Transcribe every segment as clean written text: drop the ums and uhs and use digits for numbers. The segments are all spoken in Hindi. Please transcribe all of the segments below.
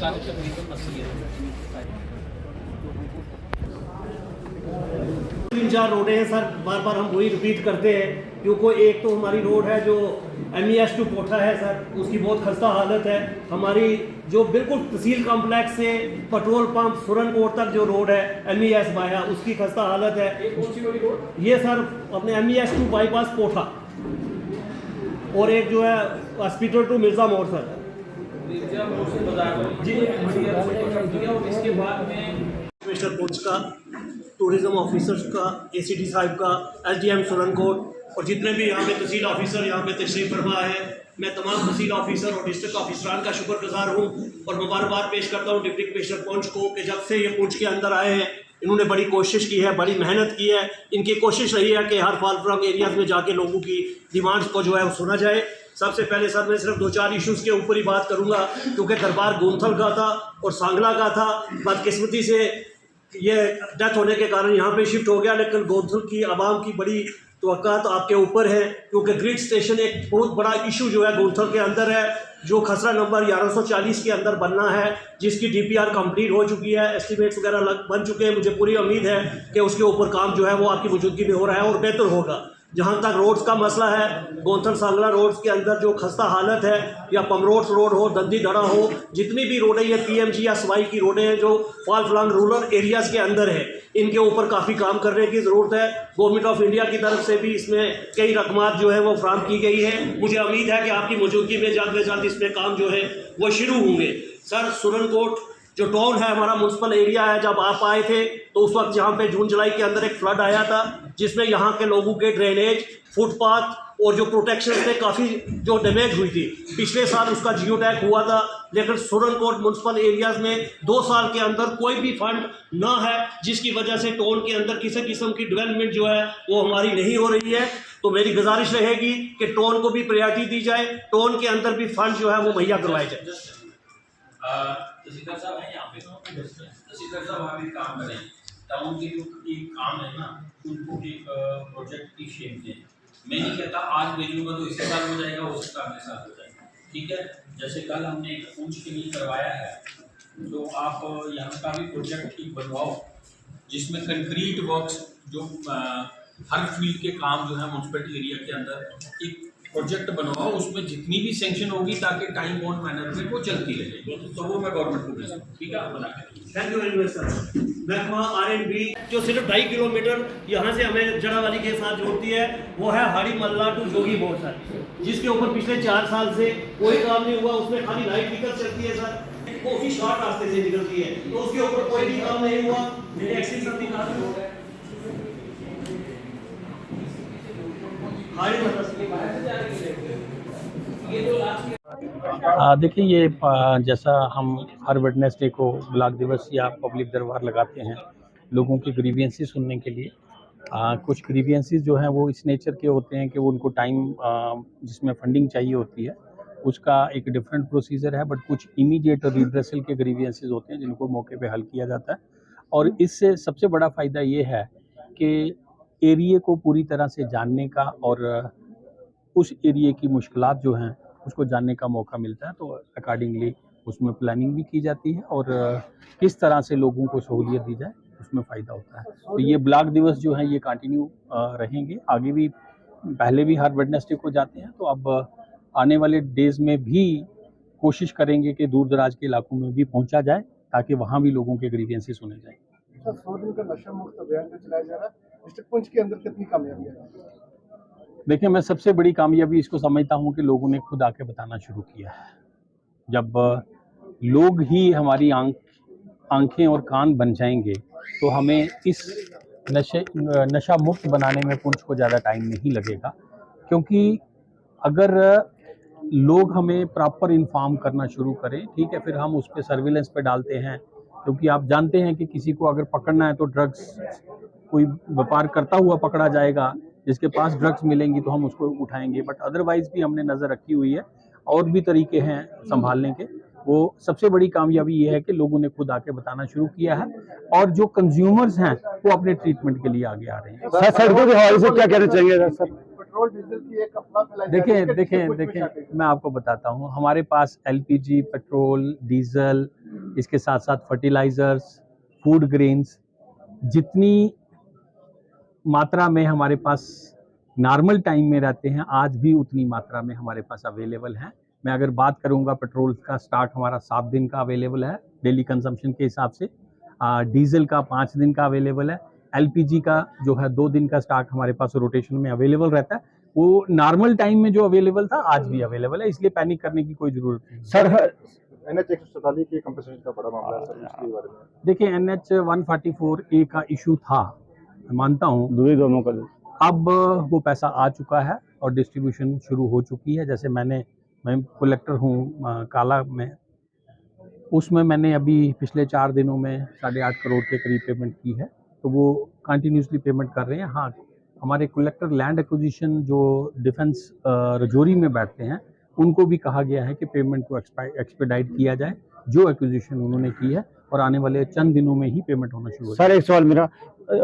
सारे तकरीबन 80 तीन चार रोडें हैं सर, बार बार हम वही रिपीट करते हैं क्योंकि एक तो हमारी रोड है जो MES टू कोठा है सर, उसकी बहुत खस्ता हालत है। हमारी जो बिल्कुल तहसील कॉम्प्लेक्स से पेट्रोल पंप सुरनकोट तक जो रोड है MES बाया, उसकी खस्ता हालत है। ये सर अपने MES टू बाईपास कोठा, और एक जो है हॉस्पिटल टू मिर्ज़ा मोड़ सर जी। इसके बाद में कमिश्नर पुंछ का, टूरिज्म ऑफिसर्स का, ACD साहब का, SDM सुरनकोट और जितने भी यहाँ पे तहसील ऑफिसर यहाँ पे तशरीफ फरमा है, मैं तमाम तहसील ऑफिसर और डिस्ट्रिक्ट ऑफिसरान का शुक्रगुजार हूँ और मुबारकबाद पेश करता हूँ डिप्टी कमिश्नर पुंछ को कि जब से ये पुंछ के अंदर आए हैं इन्होंने बड़ी कोशिश की है, बड़ी मेहनत की है। इनकी कोशिश रही है कि हर फाल फ्लंग एरियाज़ में जाके लोगों की डिमांड्स को जो है वो सुना जाए। सबसे पहले सर मैं सिर्फ 2-4 इश्यूज़ के ऊपर ही बात करूँगा क्योंकि दरबार गोंथल का था और सांगला का था। बदकिस्मती से ये डेथ होने के कारण यहाँ पे शिफ्ट हो गया, लेकिन गोंथल की आवाम की बड़ी तवक्कुआत आपके ऊपर है क्योंकि ग्रिड स्टेशन एक बहुत बड़ा इशू जो है गोंथल के अंदर है, जो खसरा नंबर 1140 के अंदर बनना है, जिसकी DPR कंप्लीट हो चुकी है, एस्टिमेट्स वगैरह बन चुके हैं। मुझे पूरी उम्मीद है कि उसके ऊपर काम जो है वो आपकी मौजूदगी में हो रहा है और बेहतर होगा। जहाँ तक रोड्स का मसला है, गोंथल सांगला रोड्स के अंदर जो खस्ता हालत है, या पमरोड्स रोड हो, दंदी दड़ा हो, जितनी भी रोडें ये PMG या सवाई की रोडें हैं जो फाल फ्लंग रूरल एरियाज़ के अंदर है, इनके ऊपर काफ़ी काम करने की ज़रूरत है। गवर्नमेंट ऑफ इंडिया की तरफ से भी इसमें कई रकमात जो है वो फ्राहम की गई है। मुझे उम्मीद है कि आपकी मौजूदगी में जल्द से जल्द इसमें काम जो है वो शुरू होंगे। सर सुरनकोट जो टाउन है हमारा म्यूनसिपल एरिया है, जब आप आए थे तो उस वक्त यहाँ पे जून जुलाई के अंदर एक फ्लड आया था जिसमें यहाँ के लोगों के ड्रेनेज, फुटपाथ और जो प्रोटेक्शन थे काफ़ी जो डैमेज हुई थी। पिछले साल उसका जियो टैग हुआ था, लेकिन सुरनकोट म्यूनसिपल एरियाज़ में 2 साल के अंदर कोई भी फंड ना है, जिसकी वजह से टाउन के अंदर किसी किस्म की डेवलपमेंट जो है वो हमारी नहीं हो रही है। तो मेरी गुजारिश रहेगी कि टाउन को भी प्रायोरिटी दी जाए, टाउन के अंदर भी फंड जो है वो मुहैया करवाए जाए। तहसीलदार साहब हैं यहाँ पे, तहसीलदार साहब आप एक काम करें, टाउन के जो एक काम है ना उनको एक प्रोजेक्ट की शेप दें। मैं नहीं कहता आज भेजूंगा तो इसी साल हो जाएगा, हो सकता अगले साल हो जाएगा, ठीक है। जैसे कल हमने एक पुंछ के लिए करवाया है, तो आप यहाँ का भी प्रोजेक्ट एक बनवाओ जिसमें कंक्रीट वर्क्स जो हर फील्ड के काम जो है म्यूनसिपलिटी एरिया के अंदर एक प्रोजेक्ट बनवाओ, उसमें जितनी भी सेंक्शन होगी ताकि टाइम बाउंड मैनर में वो चलती रहे, तो वो मैं गवर्नमेंट को भेजूँ, ठीक है, आप बना के। Thank you very much sir. महकमा R&B जो सिर्फ 2.5 किलोमीटर यहाँ से हमें जड़ावाली के साथ जोड़ती है, वो है हाड़ी मल्ला टू जोगी बोर्ड सर, जिसके ऊपर पिछले 4 साल से कोई काम नहीं हुआ। उसमें खाली लाइट व्हीकल चलती है सर, काफी शॉर्ट रास्ते से निकलती है, तो उसके ऊपर कोई भी काम नहीं हुआ। देखिए ये जैसा हम हर वेडनेसडे को ब्लॉक दिवस या पब्लिक दरबार लगाते हैं लोगों की ग्रीवियंसेस सुनने के लिए। कुछ ग्रीवियंसेस जो हैं वो इस नेचर के होते हैं कि वो उनको टाइम जिसमें फंडिंग चाहिए होती है उसका एक डिफरेंट प्रोसीजर है, बट कुछ इमीडिएट रिड्रेसल के ग्रीवियंसेस होते हैं जिनको मौके पे हल किया जाता है। और इससे सबसे बड़ा फ़ायदा ये है कि एरिए को पूरी तरह से जानने का और उस एरिए की मुश्किलात जो हैं उसको जानने का मौका मिलता है, तो अकॉर्डिंगली उसमें प्लानिंग भी की जाती है और किस तरह से लोगों को सहूलियत दी जाए उसमें फ़ायदा होता है। तो ये ब्लॉक दिवस जो है ये कंटिन्यू रहेंगे, आगे भी, पहले भी हर वेडनेसडे को जाते हैं, तो अब आने वाले डेज़ में भी कोशिश करेंगे कि दूर दराज के इलाकों में भी पहुंचा जाए ताकि वहाँ भी लोगों के ग्रीवियंसेस सुने जाएँ। सर 100 दिन का नशा मुक्त अभियान जो चलाया जा रहा है, डिस्ट्रिक्ट पुंछ के अंदर कितनी कामयाबी है? देखिए मैं सबसे बड़ी कामयाबी इसको समझता हूँ कि लोगों ने खुद आके बताना शुरू किया है। जब लोग ही हमारी आंखें और कान बन जाएंगे तो हमें इस नशा मुक्त बनाने में पुंछ को ज़्यादा टाइम नहीं लगेगा, क्योंकि अगर लोग हमें प्रॉपर इन्फॉर्म करना शुरू करें, ठीक है, फिर हम उस पर सर्विलेंस पे डालते हैं, क्योंकि आप जानते हैं कि किसी को अगर पकड़ना है तो ड्रग्स कोई व्यापार करता हुआ पकड़ा जाएगा, जिसके पास ड्रग्स मिलेंगी तो हम उसको उठाएंगे, बट अदरवाइज भी हमने नज़र रखी हुई है और भी तरीके हैं संभालने के। वो सबसे बड़ी कामयाबी ये है कि लोगों ने खुद आके बताना शुरू किया है और जो कंज्यूमर्स हैं वो अपने ट्रीटमेंट के लिए आगे आ रहे हैं। सड़कों के हवाले से क्या कहना चाहिए सर? पेट्रोल डीजल की एक अफवाह फैलाई जा रही है, देखें मैं आपको बताता हूँ, हमारे पास LPG, पेट्रोल, डीजल इसके साथ साथ फर्टिलाइज़र्स, फूड ग्रेन्स, जितनी मात्रा में हमारे पास नॉर्मल टाइम में रहते हैं आज भी उतनी मात्रा में हमारे पास अवेलेबल हैं। मैं अगर बात करूंगा पेट्रोल का स्टॉक हमारा 7 दिन का अवेलेबल है डेली कंजम्पशन के हिसाब से, डीजल का 5 दिन का अवेलेबल है, एलपीजी का जो है 2 दिन का स्टॉक हमारे पास रोटेशन में अवेलेबल रहता है। वो नॉर्मल टाइम में जो अवेलेबल था आज भी अवेलेबल है, इसलिए पैनिक करने की कोई ज़रूरत नहीं। सर NH 147 की कंपनसेशन का बड़ा मामला है सर, उसके बारे में देखिए NH 144A का इशू था, मैं मानता हूँ, दोनों का अब वो पैसा आ चुका है और डिस्ट्रीब्यूशन शुरू हो चुकी है। जैसे मैं कलेक्टर हूँ काला में, उसमें मैंने अभी पिछले 4 दिनों में 8.5 करोड़ के करीब पेमेंट की है, तो वो कंटिन्यूसली पेमेंट कर रहे हैं। हाँ, हमारे कलेक्टर लैंड एक्विजिशन जो डिफेंस रजौरी में बैठते हैं, उनको भी कहा गया है कि पेमेंट को एक्सपेडाइट किया जाए जो एक्विजिशन उन्होंने की है, और आने वाले चंद दिनों में ही पेमेंट होना शुरू हो सर एक सवाल मेरा,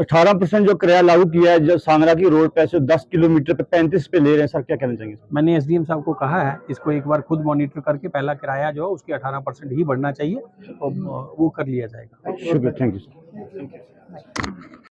18% जो किराया लागू किया है जो सांगरा की रोड पे से 10 किलोमीटर पे 35 पे ले रहे हैं, सर क्या कहना चाहेंगे? मैंने एसडीएम साहब को कहा है इसको एक बार खुद मॉनिटर करके पहला किराया जो है उसकी 18% ही बढ़ना चाहिए, और वो कर लिया जाएगा। शुक्रिया, थैंक यू सर।